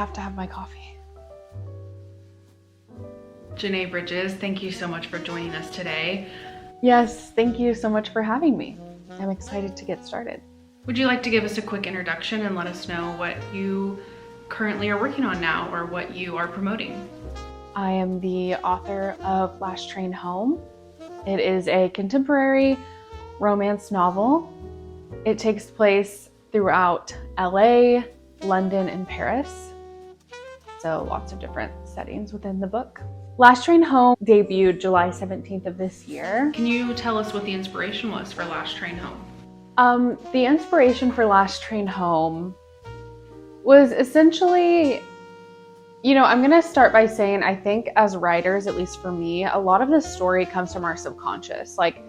have to have my coffee. Janay Bridges, thank you so much for joining us today. Yes, thank you so much for having me. I'm excited to get started. Would you like to give us a quick introduction and let us know what you currently are working on now or what you are promoting? I am the author of Last Train Home. It is a contemporary romance novel. It takes place throughout LA, London, and Paris. So lots of different settings within the book. Last Train Home debuted July 17th of this year. Can you tell us what the inspiration was for Last Train Home? The inspiration for Last Train Home was essentially, I'm going to start by saying, I think as writers, at least for me, a lot of the story comes from our subconscious. Like,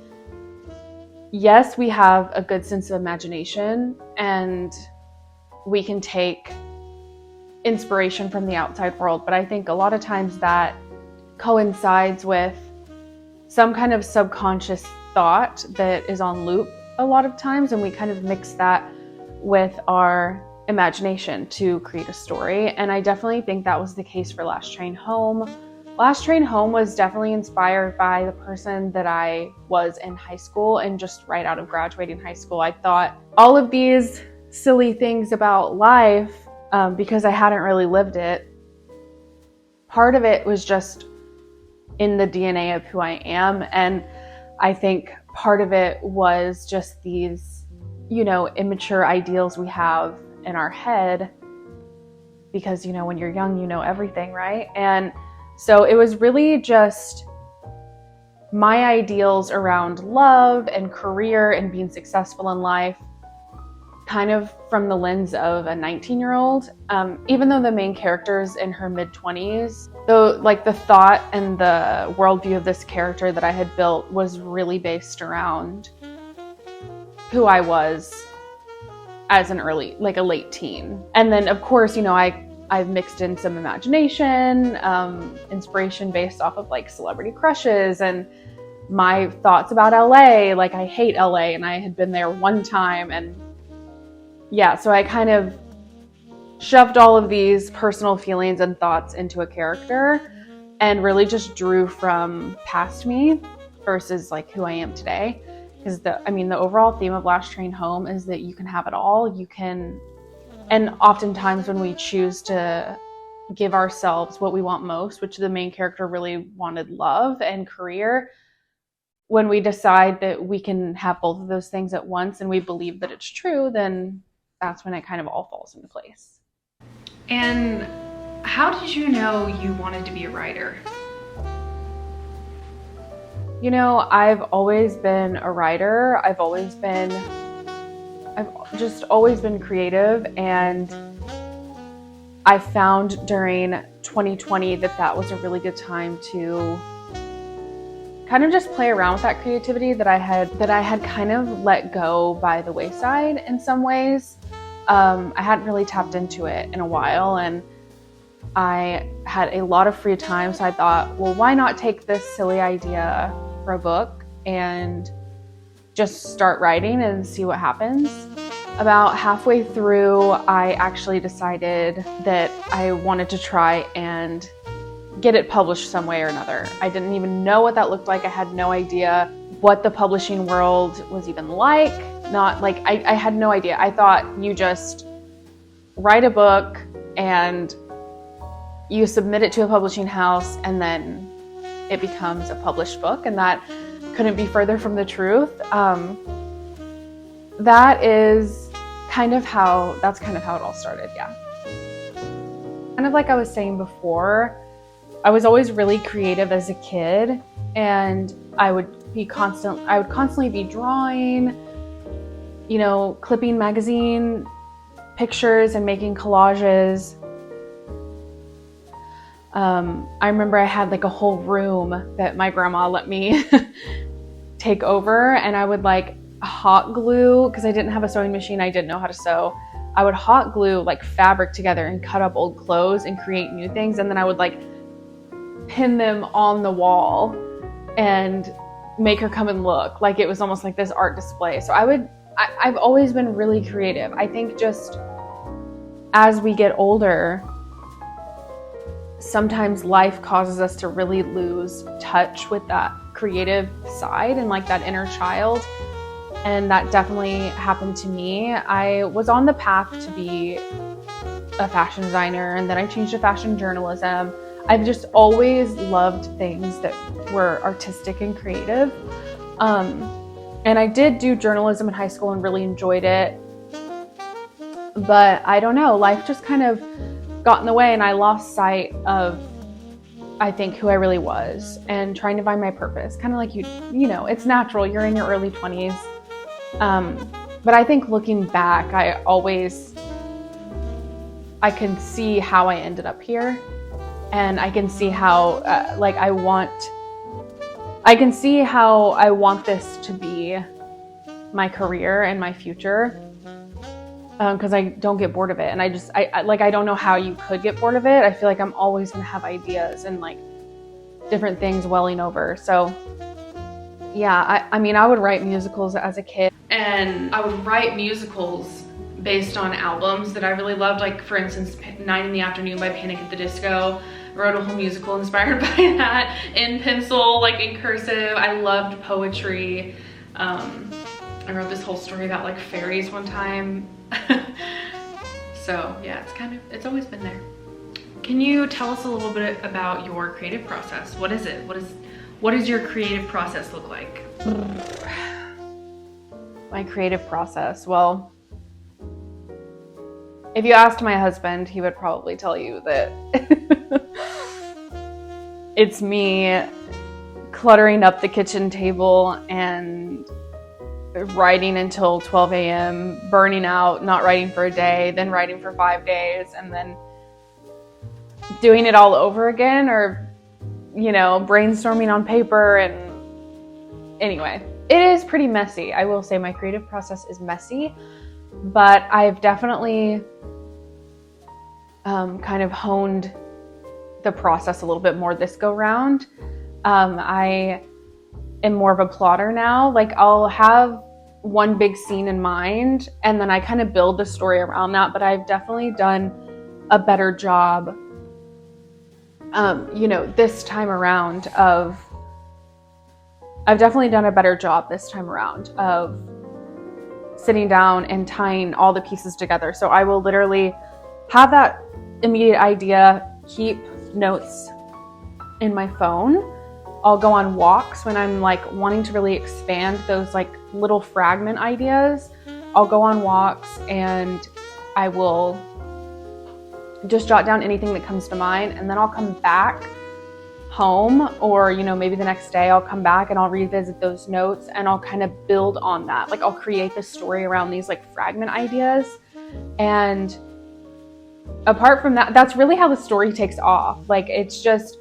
yes, we have a good sense of imagination and we can take inspiration from the outside world, but I think a lot of times that coincides with some kind of subconscious thought that is on loop a lot of times, and we kind of mix that with our imagination to create a story. And I definitely think that was the case for Last Train Home. Last Train Home was definitely inspired by the person that I was in high school and just right out of graduating high school. I thought all of these silly things about life because I hadn't really lived it. Part of it was just in the DNA of who I am. And I think part of it was just these, immature ideals we have in our head because, when you're young, you know everything, right? And so it was really just my ideals around love and career and being successful in life, kind of from the lens of a 19-year-old. Even though the main character's in her mid-20s, though, like the thought and the worldview of this character that I had built was really based around who I was as a late teen. And then, of course, I've mixed in some imagination, inspiration based off of like celebrity crushes and my thoughts about LA. Like, I hate LA and I had been there one time, and yeah, so I kind of shoved all of these personal feelings and thoughts into a character and really just drew from past me versus like who I am today. Because the overall theme of Last Train Home is that you can have it all. And oftentimes when we choose to give ourselves what we want most, which the main character really wanted love and career, when we decide that we can have both of those things at once and we believe that it's true, then that's when it kind of all falls into place. And how did you know you wanted to be a writer? I've always been a writer. I've just always been creative, and I found during 2020 that was a really good time to kind of just play around with that creativity that I had kind of let go by the wayside in some ways. I hadn't really tapped into it in a while, and I had a lot of free time, so I thought, well, why not take this silly idea for a book and just start writing and see what happens. About halfway through, I actually decided that I wanted to try and get it published some way or another. I didn't even know what that looked like. I had no idea what the publishing world was even like. I had no idea. I thought you just write a book and you submit it to a publishing house and then it becomes a published book, and that couldn't be further from the truth. That's kind of how it all started, yeah. Kind of like I was saying before, I was always really creative as a kid, and I would constantly be drawing, clipping magazine pictures and making collages. I remember I had like a whole room that my grandma let me take over, and I would like hot glue, because I didn't have a sewing machine, I didn't know how to sew. I would hot glue like fabric together and cut up old clothes and create new things, and then I would like pin them on the wall and make her come and look. Like it was almost like this art display. So I've always been really creative. I think just as we get older, sometimes life causes us to really lose touch with that creative side and like that inner child. And that definitely happened to me. I was on the path to be a fashion designer, and then I changed to fashion journalism. I've just always loved things that were artistic and creative. And I did do journalism in high school and really enjoyed it. But I don't know, life just kind of got in the way, and I lost sight of, I think, who I really was and trying to find my purpose. Kind of like you know, it's natural. You're in your early 20s. But I think looking back, I can see how I ended up here, and I can see how, I can see how I want this to be my career and my future. Because I don't get bored of it, and I don't know how you could get bored of it. I feel like I'm always gonna have ideas and like different things welling over. So yeah, I mean, I would write musicals as a kid. And I would write musicals based on albums that I really loved. Like, for instance, 9 in the Afternoon by Panic at the Disco. I wrote a whole musical inspired by that in pencil, like in cursive. I loved poetry. I wrote this whole story about like fairies one time. So yeah, it's always been there. Can you tell us a little bit about your creative process? What is it? What does your creative process look like? My creative process. Well, if you asked my husband, he would probably tell you that it's me cluttering up the kitchen table and writing until 12 a.m., burning out, not writing for a day, then writing for 5 days, and then doing it all over again, or, you know, brainstorming on paper. And anyway, it is pretty messy. I will say my creative process is messy, but I've definitely kind of honed the process a little bit more this go round. I am more of a plotter now. Like, I'll have one big scene in mind, and then I kind of build the story around that, but I've definitely done a better job, this time around of sitting down and tying all the pieces together. So I will literally have that immediate idea, keep notes in my phone. I'll go on walks when I'm like wanting to really expand those like little fragment ideas. I'll go on walks and I will just jot down anything that comes to mind, and then I'll come back home, or maybe the next day I'll come back and I'll revisit those notes and I'll kind of build on that. Like, I'll create this story around these like fragment ideas, and apart from that, that's really how the story takes off. Like, it's just,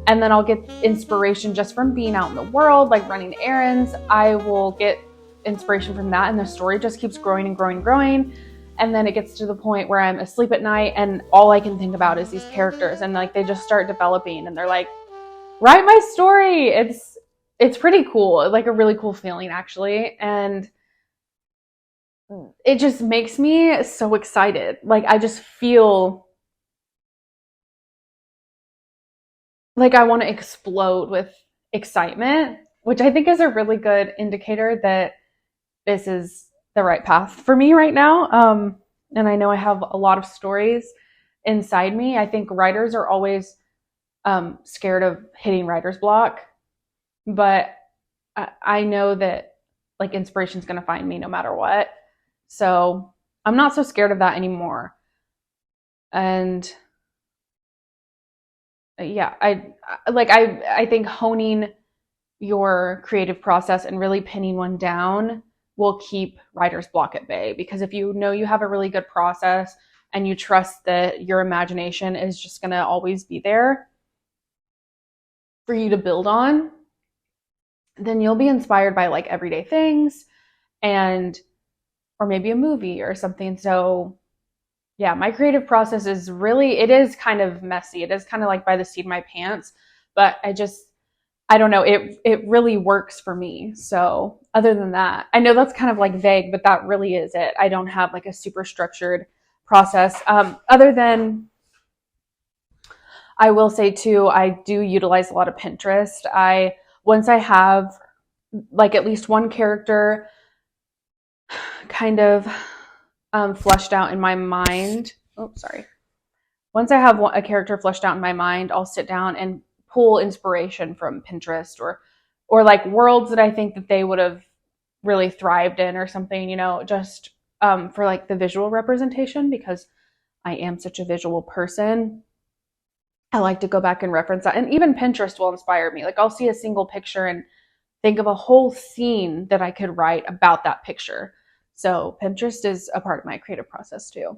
and then I'll get inspiration just from being out in the world, like running errands. I will get inspiration from that, and the story just keeps growing and growing and growing. And then it gets to the point where I'm asleep at night and all I can think about is these characters, and like they just start developing and they're like, write my story. It's pretty cool. Like a really cool feeling, actually. And it just makes me so excited. Like, I just feel like I want to explode with excitement, which I think is a really good indicator that this is the right path for me right now. And I know I have a lot of stories inside me. I think writers are always scared of hitting writer's block, but I know that like inspiration is going to find me no matter what. So I'm not so scared of that anymore. And yeah, I think honing your creative process and really pinning one down will keep writer's block at bay, because if you know you have a really good process and you trust that your imagination is just going to always be there for you to build on, then you'll be inspired by like everyday things or maybe a movie or something. So yeah, my creative process is it is kind of messy. It is kind of like by the seat of my pants, but I don't know, it really works for me. So other than that, I know that's kind of like vague, but that really is it. I don't have like a super structured process. Other than I will say too, I do utilize a lot of Pinterest. Once I have like at least one character kind of fleshed out in my mind. Oh, sorry. Once I have a character fleshed out in my mind, I'll sit down and pull inspiration from Pinterest or like worlds that I think that they would have really thrived in or something, you know, just for like the visual representation, because I am such a visual person. I like to go back and reference that. And even Pinterest will inspire me. Like I'll see a single picture and think of a whole scene that I could write about that picture. So Pinterest is a part of my creative process too.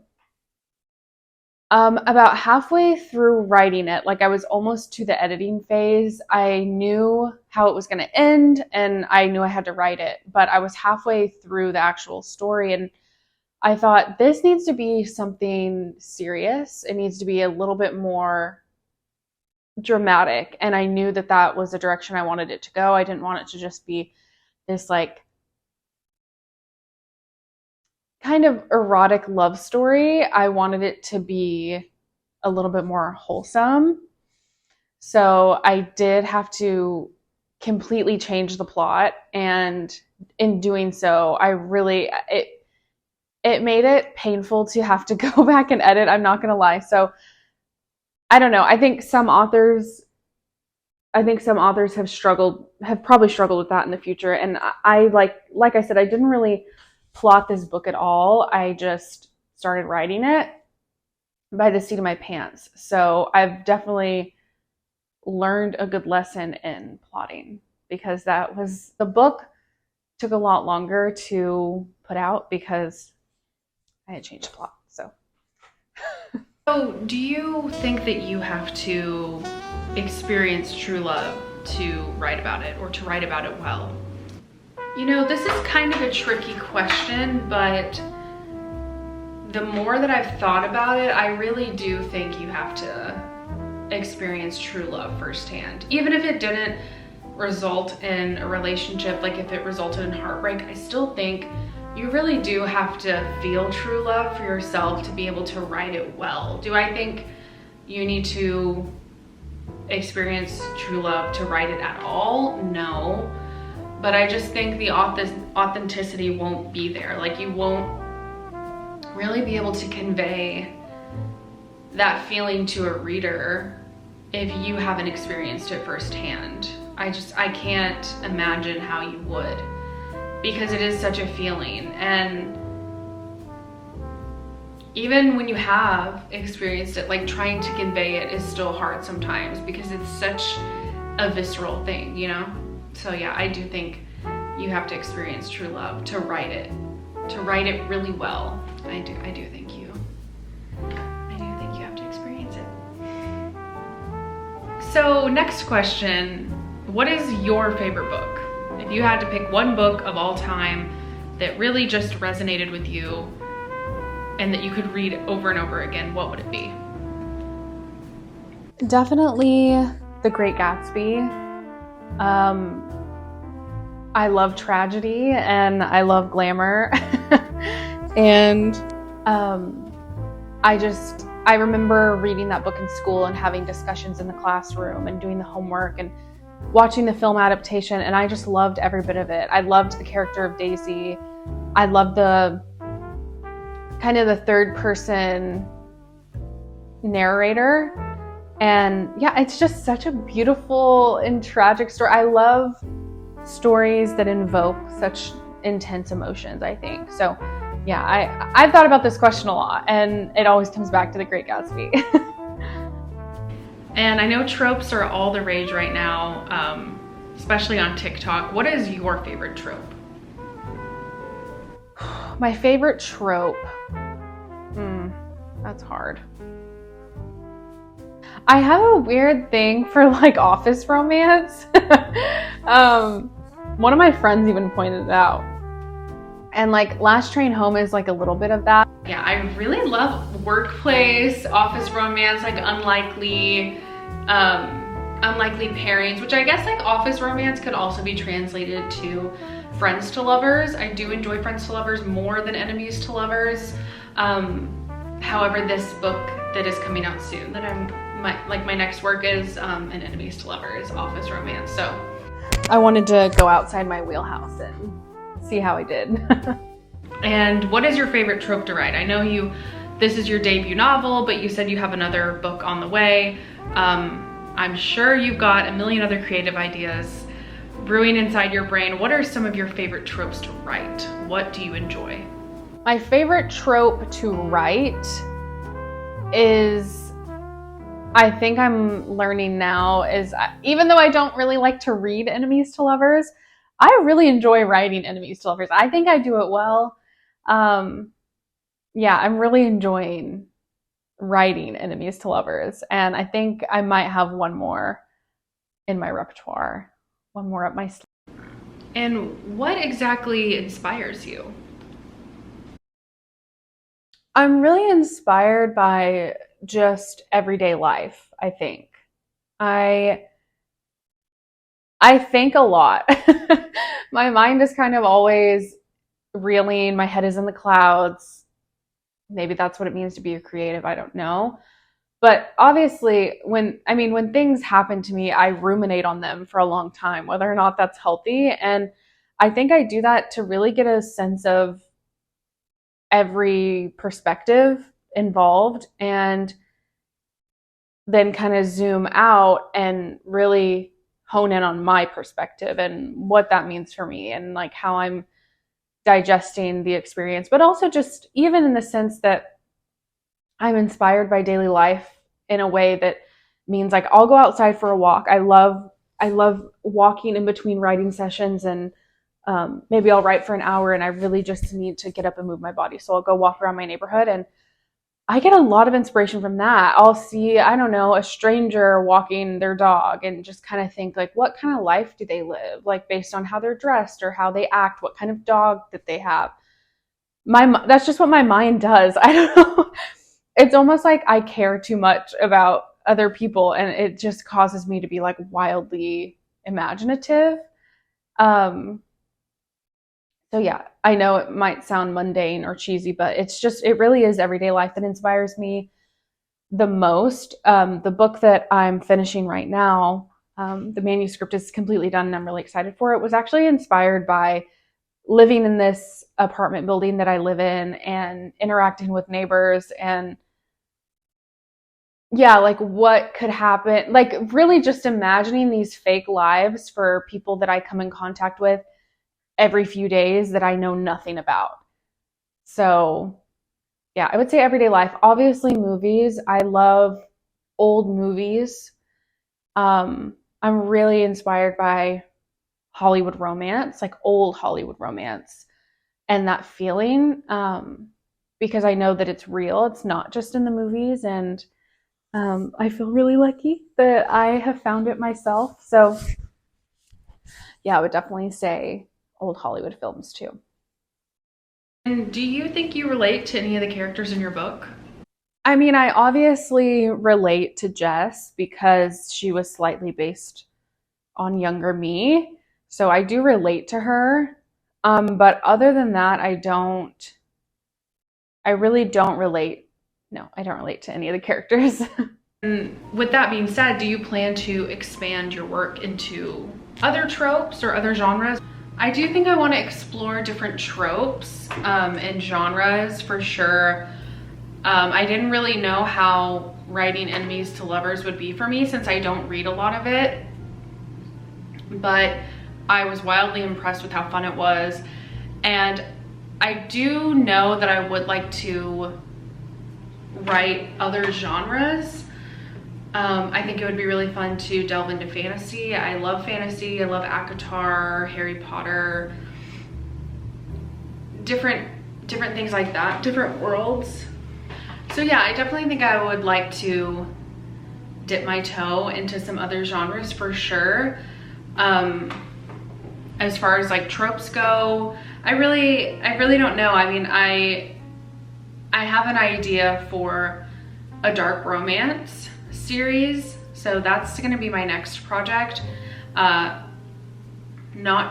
About halfway through writing it, like I was almost to the editing phase, I knew how it was going to end and I knew I had to write it, but I was halfway through the actual story and I thought this needs to be something serious. It needs to be a little bit more dramatic. And I knew that that was the direction I wanted it to go. I didn't want it to just be this like kind of erotic love story. I wanted it to be a little bit more wholesome. So I did have to completely change the plot. And in doing so, it made it painful to have to go back and edit. I'm not going to lie. So I don't know. I think some authors have probably struggled with that in the future. And I like I said, I didn't really plot this book at all. I just started writing it by the seat of my pants. So I've definitely learned a good lesson in plotting, because the book took a lot longer to put out because I had changed the plot. So do you think that you have to experience true love to write about it, or to write about it well? You know, this is kind of a tricky question, but the more that I've thought about it, I really do think you have to experience true love firsthand. Even if it didn't result in a relationship, like if it resulted in heartbreak, I still think you really do have to feel true love for yourself to be able to write it well. Do I think you need to experience true love to write it at all? No. But I just think the authenticity won't be there. Like you won't really be able to convey that feeling to a reader if you haven't experienced it firsthand. I can't imagine how you would, because it is such a feeling. And even when you have experienced it, like trying to convey it is still hard sometimes because it's such a visceral thing, you know? So yeah, I do think you have to experience true love to write it really well. I do think you have to experience it. So next question, what is your favorite book? If you had to pick one book of all time that really just resonated with you and that you could read over and over again, what would it be? Definitely The Great Gatsby. I love tragedy and I love glamour. And I remember reading that book in school and having discussions in the classroom and doing the homework and watching the film adaptation, and I just loved every bit of it. I loved the character of Daisy. I loved the kind of the third person narrator. And yeah, it's just such a beautiful and tragic story. I love stories that invoke such intense emotions, I think. So yeah, I've thought about this question a lot, and it always comes back to The Great Gatsby. And I know tropes are all the rage right now, especially on TikTok. What is your favorite trope? My favorite trope? That's hard. I have a weird thing for like office romance. One of my friends even pointed it out. And like Last Train Home is like a little bit of that. Yeah, I really love workplace, office romance, like unlikely pairings, which I guess like office romance could also be translated to friends to lovers. I do enjoy friends to lovers more than enemies to lovers. However, this book that is coming out soon that I'm my next work is an enemies to lovers office romance. So I wanted to go outside my wheelhouse and see how I did. And what is your favorite trope to write? I know this is your debut novel, but you said you have another book on the way. I'm sure you've got a million other creative ideas brewing inside your brain. What are some of your favorite tropes to write? What do you enjoy? My favorite trope to write is, I think I'm learning now, is even though I don't really like to read enemies to lovers, I really enjoy writing enemies to lovers. I think I do it well. Yeah, I'm really enjoying writing enemies to lovers, and I think I might have one more in my repertoire, one more up my sleeve. And what exactly inspires you? I'm really inspired by just everyday life, I think. I think a lot. My mind is kind of always reeling, my head is in the clouds. Maybe that's what it means to be a creative, I don't know. But obviously, when things happen to me, I ruminate on them for a long time, whether or not that's healthy. And I think I do that to really get a sense of every perspective involved, and then kind of zoom out and really hone in on my perspective and what that means for me, and like how I'm digesting the experience, but also just even in the sense that I'm inspired by daily life in a way that means like I'll go outside for a walk. I love walking in between writing sessions, and maybe I'll write for an hour and I really just need to get up and move my body. So I'll go walk around my neighborhood, and I get a lot of inspiration from that. I'll see, I don't know, a stranger walking their dog and just kind of think like, what kind of life do they live? Like based on how they're dressed or how they act, what kind of dog that they have. That's just what my mind does. I don't know. It's almost like I care too much about other people, and it just causes me to be like wildly imaginative. So yeah, I know it might sound mundane or cheesy, but it really is everyday life that inspires me the most. The book that I'm finishing right now, the manuscript is completely done and I'm really excited for it, was actually inspired by living in this apartment building that I live in and interacting with neighbors, and yeah, like what could happen, like really just imagining these fake lives for people that I come in contact with every few days that I know nothing about. So yeah, I would say everyday life. Obviously movies. I love old movies. I'm really inspired by Hollywood romance, like old Hollywood romance, and that feeling, because I know that it's real. It's not just in the movies, and I feel really lucky that I have found it myself. So yeah, I would definitely say old Hollywood films too. And do you think you relate to any of the characters in your book? I mean, I obviously relate to Jess because she was slightly based on younger me. So I do relate to her. But other than that, I really don't relate. No, I don't relate to any of the characters. And with that being said, do you plan to expand your work into other tropes or other genres? I do think I want to explore different tropes and genres for sure. I didn't really know how writing enemies to lovers would be for me since I don't read a lot of it, but I was wildly impressed with how fun it was. And I do know that I would like to write other genres. I think it would be really fun to delve into fantasy. I love fantasy. I love ACOTAR, Harry Potter, different things like that, different worlds. So yeah, I definitely think I would like to dip my toe into some other genres for sure. As far as like tropes go, I really don't know. I mean, I have an idea for a dark romance series, so that's gonna be my next project. Not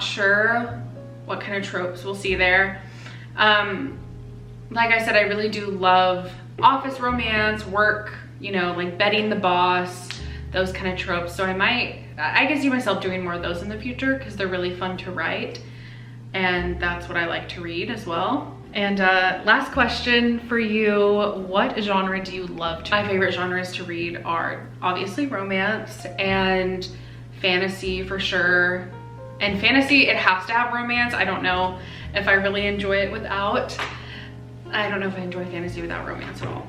sure what kind of tropes we'll see there. Like I said, I really do love office romance, work you know, like Betting the Boss, those kind of tropes. So I can see myself doing more of those in the future because they're really fun to write. And that's what I like to read as well. And last question for you, what genre do you love to read? My favorite genres to read are obviously romance and fantasy for sure. And fantasy, it has to have romance. I don't know if I really enjoy it without. I don't know if I enjoy fantasy without romance at all.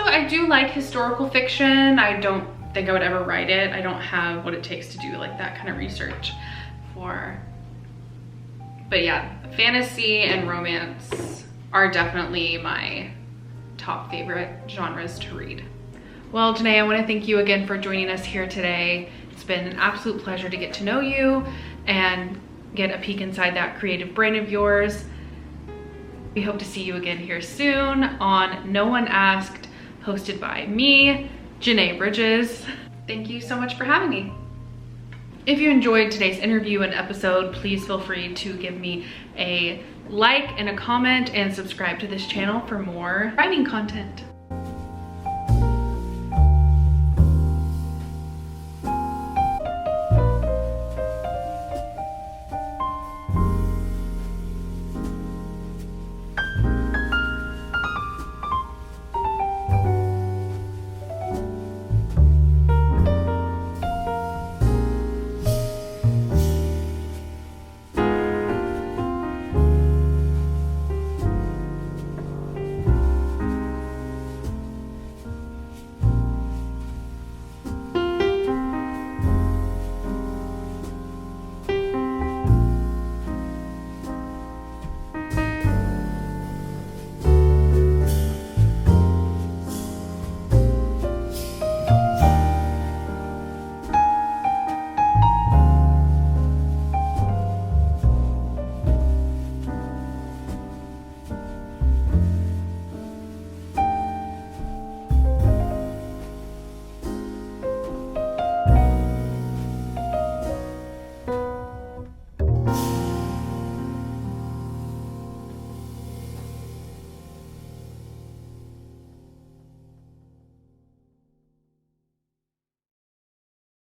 I do like historical fiction. I don't think I would ever write it. I don't have what it takes to do like that kind of research for. But yeah, fantasy and romance are definitely my top favorite genres to read. Well, Janay, I want to thank you again for joining us here today. It's been an absolute pleasure to get to know you and get a peek inside that creative brain of yours. We hope to see you again here soon on No One Asked, hosted by me, Janay Bridges. Thank you so much for having me. If you enjoyed today's interview and episode, please feel free to give me a like and a comment and subscribe to this channel for more writing content.